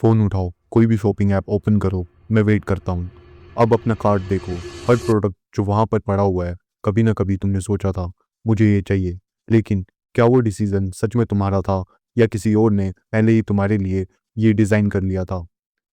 Phone उठाओ, कोई भी शॉपिंग ऐप ओपन करो, मैं वेट करता हूँ। अब अपना कार्ट देखो, हर प्रोडक्ट जो वहाँ पर पड़ा हुआ है, कभी ना कभी तुमने सोचा था, मुझे ये चाहिए। लेकिन क्या वो डिसीज़न सच में तुम्हारा था या किसी और ने पहले ही तुम्हारे लिए ये डिज़ाइन कर लिया था?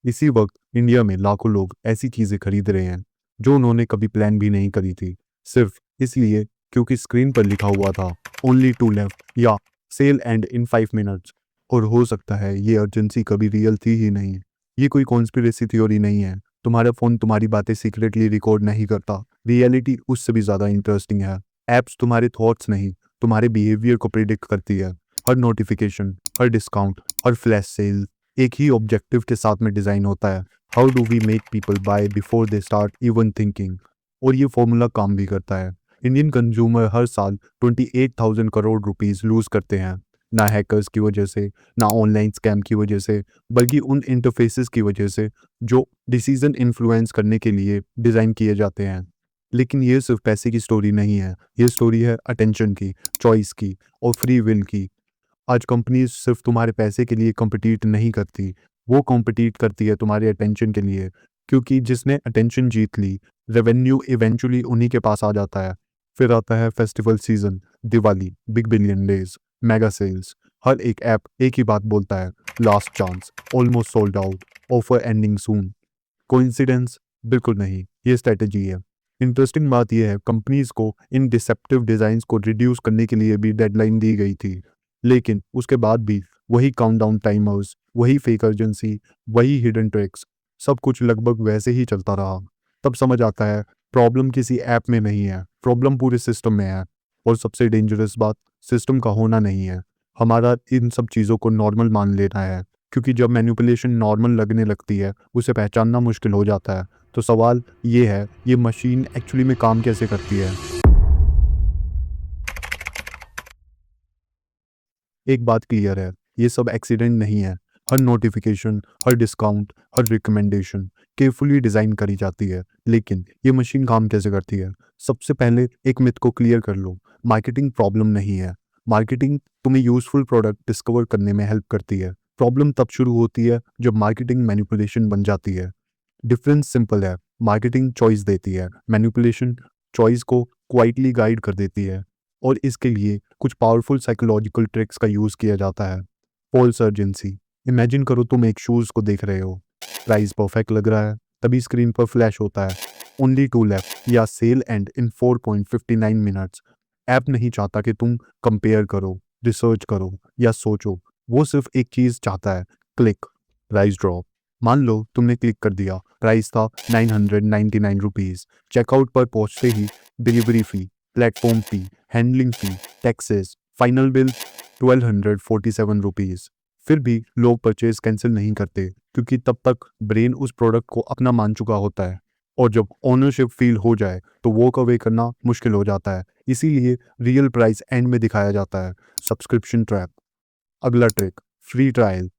इसी वक्त इंडिया में लाखों लोग ऐसी चीज़ें खरीद रहे हैं, जो उन्होंने कभी प्लान भी नहीं करी थी, सिर्फ इसलिए क्योंकि स्क्रीन पर लिखा हुआ था, ओनली 2 लेफ्ट या सेल एंड इन 5 मिनट्स। और हो सकता है ये अर्जेंसी कभी रियल थी ही नहीं। ये कोई कॉन्स्पिरेसी थ्योरी नहीं है। तुम्हारा फ़ोन तुम्हारी बातें सीक्रेटली रिकॉर्ड नहीं करता। रियलिटी उससे भी ज़्यादा इंटरेस्टिंग है। ऐप्स तुम्हारे थॉट्स नहीं, तुम्हारे बिहेवियर को प्रिडिक्ट करती है। हर नोटिफिकेशन, हर डिस्काउंट, हर फ्लैश सेल एक ही ऑब्जेक्टिव के साथ में डिज़ाइन होता है। How do we make people buy before they start even thinking. और ये फॉर्मूला काम भी करता है। इंडियन कंज्यूमर हर साल 28,000 करोड़ रुपीस लूज़ करते हैं। ना हैकर्स की वजह से, ना ऑनलाइन स्कैम की वजह से, बल्कि उन इंटरफेसेस की वजह से जो डिसीजन इन्फ्लुएंस करने के लिए डिज़ाइन किए जाते हैं। लेकिन ये सिर्फ पैसे की स्टोरी नहीं है, ये स्टोरी है अटेंशन की, चॉइस की और फ्री विल की। आज कंपनीज सिर्फ तुम्हारे पैसे के लिए कॉम्पिटिट नहीं करती, वो कॉम्पिटिट करती है तुम्हारे अटेंशन के लिए, क्योंकि जिसने अटेंशन जीत ली, रेवेन्यू इवेंचुअली उन्हीं के पास आ जाता है। फिर आता है festival season, Diwali, big billion days, mega sales. हर एक ऐप एक ही बात बोलता है, last chance, almost sold out, offer ending soon. Coincidence? बिल्कुल नहीं, ये स्ट्रेटजी है। इंटरेस्टिंग बात यह है, कंपनीज को इन डिसेप्टिव डिजाइन्स को रिड्यूस करने के लिए भी डेडलाइन दी गई थी, लेकिन उसके बाद भी वही काउंटडाउन टाइमर्स, वही फेक अर्जेंसी, वही हिडन ट्रिक्स, सब कुछ लगभग वैसे ही चलता रहा। तब समझ आता है, प्रॉब्लम किसी ऐप में नहीं है, प्रॉब्लम पूरे सिस्टम में है। और सबसे डेंजरस बात, सिस्टम का होना नहीं है, हमारा इन सब चीज़ों को नॉर्मल मान लेना है। क्योंकि जब मैनिपुलेशन नॉर्मल लगने लगती है, उसे पहचानना मुश्किल हो जाता है। तो सवाल ये है, ये मशीन एक्चुअली में काम कैसे करती है? एक बात क्लियर है, ये सब एक्सीडेंट नहीं है। हर नोटिफिकेशन, हर डिस्काउंट, हर रिकमेंडेशन केयरफुली डिज़ाइन करी जाती है। लेकिन ये मशीन काम कैसे करती है? सबसे पहले एक मिथ को क्लियर कर लो, मार्केटिंग प्रॉब्लम नहीं है। मार्केटिंग तुम्हें यूजफुल प्रोडक्ट डिस्कवर करने में हेल्प करती है। प्रॉब्लम तब शुरू होती है जब मार्केटिंग मैनिपुलेशन बन जाती है। डिफरेंस सिंपल है, मार्केटिंग चॉइस देती है, मैनिपुलेशन चॉइस को क्वाइटली गाइड कर देती है। और इसके लिए कुछ पावरफुल साइकोलॉजिकल ट्रिक्स का यूज़ किया जाता है। False urgency. इमेजिन करो तुम एक शूज़ को देख रहे हो, प्राइस परफेक्ट लग रहा है, तभी स्क्रीन पर फ्लैश होता है, ओनली 2 लेफ्ट या sale end in 4.59 minutes. App नहीं चाहता कि तुम कंपेयर करो, रिसर्च करो या सोचो, वो सिर्फ एक चीज़ चाहता है, क्लिक, प्राइस ड्रॉप। मान लो तुमने क्लिक कर दिया, प्राइस था 999 रुपीज़। चेकआउट पर पहुंचते ही डिलीवरी फ़ी, प्लेटफॉर्म फ़ी, हैंडलिंग फ़ी, टैक्सेस, फाइनल बिल 1247 रुपीज़। फिर भी लोग परचेज कैंसिल नहीं करते, क्योंकि तब तक ब्रेन उस प्रोडक्ट को अपना मान चुका होता है। और जब ओनरशिप फील हो जाए तो वॉक अवे करना मुश्किल हो जाता है। इसीलिए रियल प्राइस एंड में दिखाया जाता है। Subscription trap. अगला trick, free trial,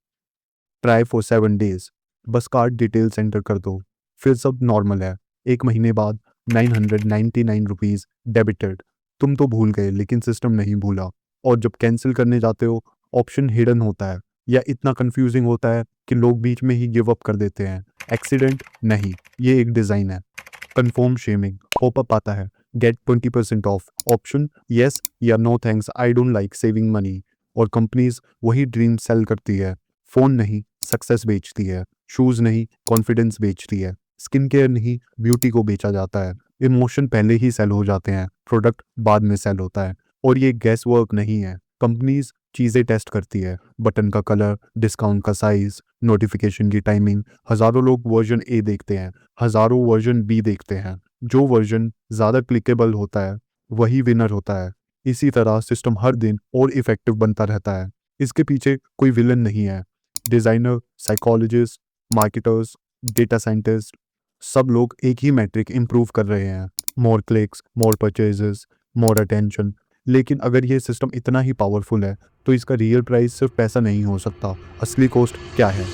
try for 7 days. बस कार्ड डिटेल्स एंटर कर दो, फिर सब नॉर्मल है। 1 महीने बाद 999 रुपीज़ डेबिटेड। तुम तो भूल गए, लेकिन सिस्टम नहीं भूला। और जब कैंसिल करने जाते हो, ऑप्शन हिडन होता है या इतना कंफ्यूजिंग होता है कि लोग बीच में ही गिव अप कर देते हैं। एक्सीडेंट नहीं, ये एक डिज़ाइन है। Confirm shaming. पॉपअप आता है, गेट 20% ऑफ, ऑप्शन येस या no thanks, I don't like saving money. और कंपनीज वही ड्रीम सेल करती है। फ़ोन नहीं, सक्सेस बेचती है। शूज़ नहीं, कॉन्फिडेंस बेचती है। स्किन केयर नहीं, ब्यूटी को बेचा जाता है। इमोशन पहले ही सेल हो जाते हैं, प्रोडक्ट बाद में सेल होता है। और ये गैस वर्क नहीं है, कंपनीज चीज़ें टेस्ट करती है, बटन का कलर, डिस्काउंट का साइज़, नोटिफिकेशन की टाइमिंग। हज़ारों लोग वर्जन ए देखते हैं, हज़ारों वर्जन बी देखते हैं। जो वर्जन ज़्यादा क्लिकेबल होता है, वही विनर होता है। इसी तरह सिस्टम हर दिन और इफ़ेक्टिव बनता रहता है। इसके पीछे कोई विलन नहीं है। Designer, psychologist, marketers, data scientist, सब लोग एक ही मैट्रिक इम्प्रूव कर रहे हैं, मोर क्लिक्स, मोर परचेजेस, मोर अटेंशन। लेकिन अगर ये सिस्टम इतना ही पावरफुल है, तो इसका रियल प्राइस सिर्फ पैसा नहीं हो सकता। असली कॉस्ट क्या है?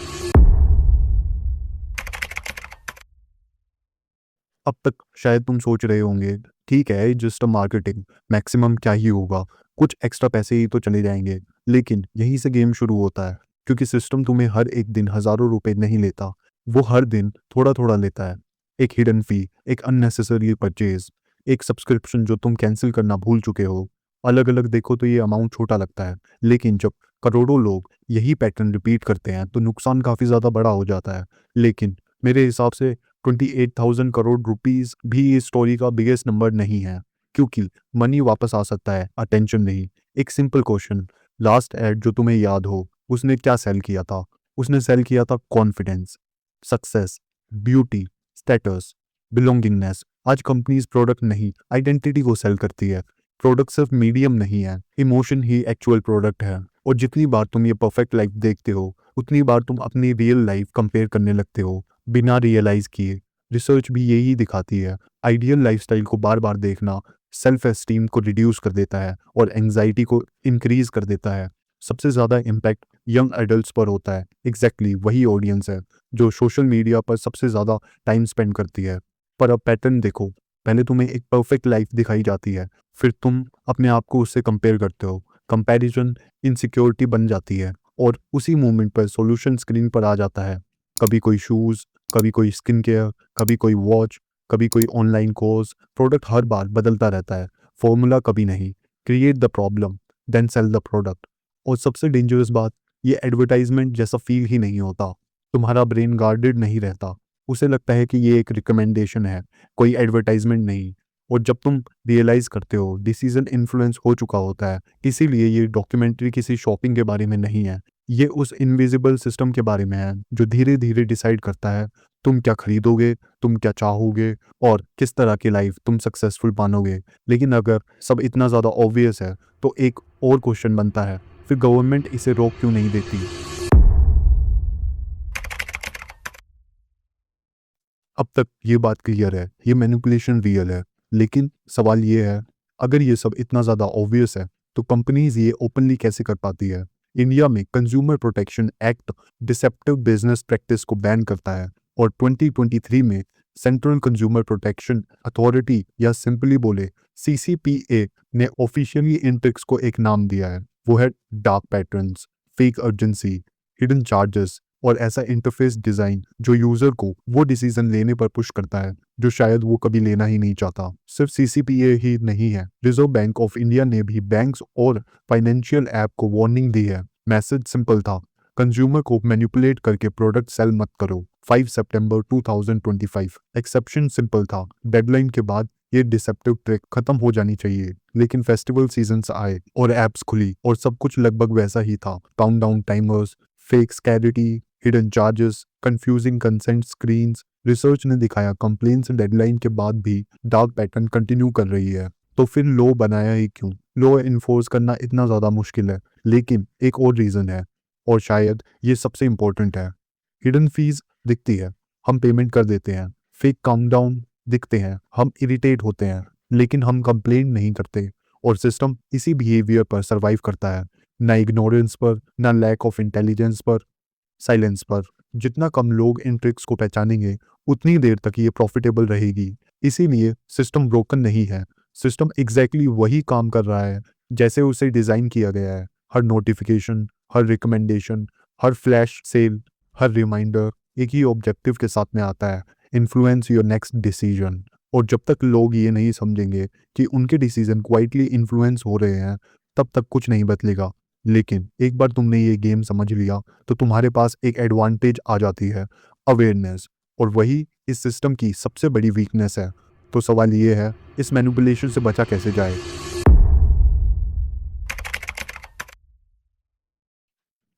अब तक शायद तुम सोच रहे होंगे, ठीक है, जस्ट अ मार्केटिंग, मैक्सिमम क्या ही होगा, कुछ एक्स्ट्रा पैसे ही तो चले जाएंगे। लेकिन यहीं से गेम शुरू होता है। क्योंकि सिस्टम तुम्हें हर एक दिन हज़ारों रुपए नहीं लेता, वो हर दिन थोड़ा-थोड़ा लेता है। एक हिडन फ़ी, एक अननेसेसरी परचेज़, एक सब्सक्रिप्शन जो तुम कैंसल करना भूल चुके हो। अलग-अलग देखो तो ये अमाउंट छोटा लगता है, लेकिन जब करोड़ों लोग यही पैटर्न रिपीट करते हैं, तो नुकसान काफ़ी ज़्यादा बड़ा हो जाता है। लेकिन मेरे हिसाब से 28,000 करोड़ रुपीज़ भी इस स्टोरी का बिगेस्ट नंबर नहीं है, क्योंकि मनी वापस आ सकता है, अटेंशन नहीं। एक सिंपल क्वेश्चन, लास्ट एड जो तुम्हें याद हो, उसने क्या सेल किया था? उसने सेल किया था confidence, success, beauty, status, belongingness. आज कंपनीज प्रोडक्ट नहीं, आइडेंटिटी को सेल करती है। प्रोडक्ट सिर्फ मीडियम नहीं है, इमोशन ही एक्चुअल प्रोडक्ट है। और जितनी बार तुम ये परफेक्ट लाइफ देखते हो, उतनी बार तुम अपनी रियल लाइफ कंपेयर करने लगते हो, बिना रियलाइज किए। रिसर्च भी यही दिखाती है, आइडियल लाइफस्टाइल को बार बार देखना सेल्फ एस्टीम को रिड्यूस कर देता है और एंग्जाइटी को इंक्रीज कर देता है। सबसे ज़्यादा इम्पैक्ट यंग एडल्ट्स पर होता है। एग्जैक्टली वही ऑडियंस है जो सोशल मीडिया पर सबसे ज़्यादा टाइम स्पेंड करती है। पर अब पैटर्न देखो, पहले तुम्हें एक परफेक्ट लाइफ दिखाई जाती है, फिर तुम अपने आप को उससे कंपेयर करते हो। कंपैरिजन इनसिक्योरिटी बन जाती है और उसी मोमेंट पर सॉल्यूशन स्क्रीन पर आ जाता है। कभी कोई शूज़, कभी कोई स्किन केयर, कभी कोई वॉच, कभी कोई ऑनलाइन कोर्स। प्रोडक्ट हर बार बदलता रहता है, फॉर्मूला कभी नहीं। Create the problem, then sell the product. और सबसे डेंजरस बात, ये एडवर्टाइजमेंट जैसा फील ही नहीं होता। तुम्हारा ब्रेन गार्डेड नहीं रहता, उसे लगता है कि ये एक रिकमेंडेशन है, कोई एडवर्टाइजमेंट नहीं। और जब तुम रियलाइज करते हो डिसीजन इन्फ्लुएंस हो चुका होता है। इसीलिए ये डॉक्यूमेंट्री किसी शॉपिंग के बारे में नहीं है, ये उस इनविजिबल सिस्टम के बारे में है जो धीरे धीरे डिसाइड करता है तुम क्या खरीदोगे, तुम क्या चाहोगे और किस तरह की लाइफ तुम सक्सेसफुल पानोगे। लेकिन अगर सब इतना ज़्यादा ऑब्वियस है, तो एक और क्वेश्चन बनता है, फिर गवर्नमेंट इसे रोक क्यों नहीं देती? अब तक ये बात क्लियर है, ये मैनिपुलेशन रियल है। लेकिन सवाल ये है, अगर ये सब इतना ज़्यादा ऑब्वियस है, तो कंपनीज ये ओपनली कैसे कर पाती है? इंडिया में consumer protection act deceptive business practice को बैन करता है और 2023 में सेंट्रल कंज्यूमर प्रोटेक्शन अथॉरिटी या सिंपली बोले सीसीपीए ने ऑफिशियली इन ट्रिक्स को एक नाम दिया है। वो है dark patterns, fake urgency, hidden charges और ऐसा इंटरफेस डिज़ाइन जो यूज़र को वो डिसीजन लेने पर पुश करता है जो शायद वो कभी लेना ही नहीं चाहता। सिर्फ सीसीपीए ही नहीं है, रिजर्व बैंक ऑफ इंडिया ने भी बैंक्स और फाइनेंशियल ऐप को वार्निंग दी है। मैसेज सिंपल था, कंज्यूमर को मैनिपुलेट करके प्रोडक्ट सेल मत करो। 5 सितंबर 2025। एक्सेप्शन सिंपल था, डेडलाइन के बाद ये डिसेप्टिव ट्रिक खत्म हो जानी चाहिए। लेकिन फेस्टिवल सीजन्स आए और ऐप्स खुली और सब कुछ लगभग वैसा ही था। Countdown timers, fake scarcity, hidden charges, confusing consent screens. Research ने दिखाया कंप्लेंट्स डेडलाइन के बाद भी डार्क पैटर्न कंटिन्यू कर रही है। तो फिर लॉ बनाया ही क्यों? लॉ इन्फोर्स करना इतना ज़्यादा मुश्किल है। लेकिन एक और रीज़न है, और शायद ये सबसे इम्पोर्टेंट है। हिडन फीस दिखती है, हम पेमेंट कर देते हैं। फेक काउंटडाउन दिखते हैं, हम इरिटेट होते हैं, लेकिन हम कंप्लेन नहीं करते। और सिस्टम इसी बिहेवियर पर सर्वाइव करता है, ना इग्नोरेंस पर, ना लैक ऑफ इंटेलिजेंस पर, साइलेंस पर। जितना कम लोग इन ट्रिक्स को पहचानेंगे, उतनी देर तक ये प्रॉफिटेबल रहेगी। इसीलिए सिस्टम ब्रोकन नहीं है, सिस्टम एग्जैक्टली वही काम कर रहा है जैसे उसे डिज़ाइन किया गया है। हर नोटिफिकेशन, हर रिकमेंडेशन, हर फ्लैश सेल, हर रिमाइंडर एक ही ऑब्जेक्टिव के साथ में आता है, इन्फ्लुएंस योर नेक्स्ट डिसीजन। और जब तक लोग ये नहीं समझेंगे कि उनके डिसीजन क्वाइटली इन्फ्लुएंस हो रहे हैं, तब तक कुछ नहीं बदलेगा। लेकिन एक बार तुमने ये गेम समझ लिया, तो तुम्हारे पास एक एडवांटेज आ जाती है, अवेयरनेस। और वही इस सिस्टम की सबसे बड़ी वीकनेस है। तो सवाल ये है, इस मैनिपुलेशन से बचा कैसे जाए?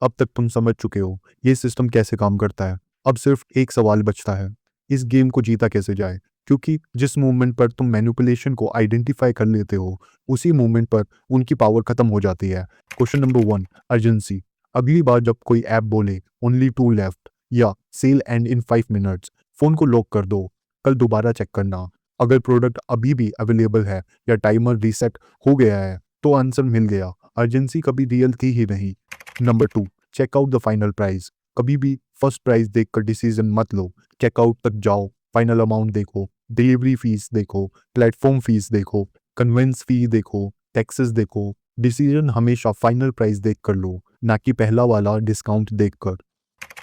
अब तक तुम समझ चुके हो ये सिस्टम कैसे काम करता है। अब सिर्फ एक सवाल बचता है, इस गेम को जीता कैसे जाए? क्योंकि जिस मोमेंट पर तुम मैनिपुलेशन को आइडेंटिफाई कर लेते हो, उसी मोमेंट पर उनकी पावर खत्म हो जाती है। Question number 1, urgency. अगली बार जब कोई ऐप बोले ओनली 2 लेफ्ट या sale end in 5 minutes, phone को लॉक कर दो, कल दोबारा चेक करना। अगर प्रोडक्ट अभी भी अवेलेबल है या टाइमर रीसेट हो गया है, तो आंसर मिल गया, अर्जेंसी कभी रियल थी ही नहीं। Number 2, checkout the final price. कभी भी फर्स्ट प्राइस देखकर डिसीजन मत लो, चेकआउट तक जाओ, फाइनल अमाउंट देखो, डिलीवरी फीस देखो, प्लेटफॉर्म फीस देखो, कन्वेंस फी देखो, टैक्सेस देखो। डिसीजन हमेशा फाइनल प्राइस देख कर लो। ना कि पहला वाला डिस्काउंट देखकर।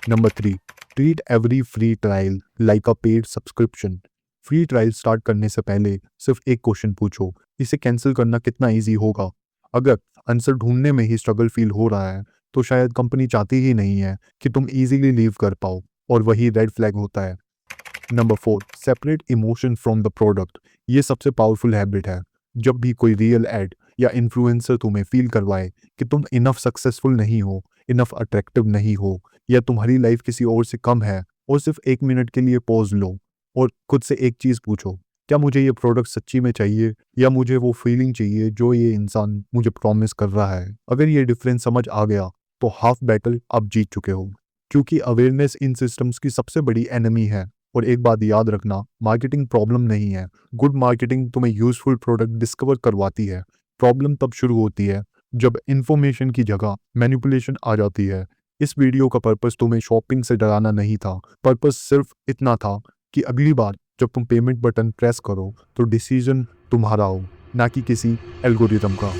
Number 3, treat every free trial like a paid subscription. Free trial start करने से पहले सिर्फ एक क्वेश्चन पूछो, इसे कैंसिल करना कितना ईजी होगा। अगर आंसर ढूंढने में ही स्ट्रगल फील हो रहा है तो शायद कंपनी चाहती ही नहीं है कि तुम इजीली लीव कर पाओ, और वही रेड फ्लैग होता है। Number 4, separate emotion from the product. ये सबसे पावरफुल हैबिट है। जब भी कोई रियल एड या इन्फ्लुएंसर तुम्हें फील करवाए कि तुम इनफ सक्सेसफुल नहीं हो, इनफ अट्रैक्टिव नहीं हो, या तुम्हारी लाइफ किसी और से कम है, और सिर्फ 1 मिनट के लिए पॉज लो और खुद से एक चीज़ पूछो, क्या मुझे ये प्रोडक्ट सच्ची में चाहिए, या मुझे वो फीलिंग चाहिए जो ये इंसान मुझे प्रॉमिस कर रहा है। अगर ये डिफरेंस समझ आ गया तो हाफ बैटल आप जीत चुके हो, क्योंकि अवेयरनेस इन सिस्टम्स की सबसे बड़ी एनिमी है। और एक बात याद रखना, मार्केटिंग प्रॉब्लम नहीं है। गुड मार्केटिंग तुम्हें यूजफुल प्रोडक्ट डिस्कवर करवाती है। प्रॉब्लम तब शुरू होती है जब इंफॉर्मेशन की जगह मैनिपुलेशन आ जाती है। इस वीडियो का पर्पस तुम्हें शॉपिंग से डराना नहीं था। पर्पस सिर्फ इतना था कि अगली बार जब तुम पेमेंट बटन प्रेस करो तो डिसीजन तुम्हारा हो, ना कि किसी एल्गोरिथम का।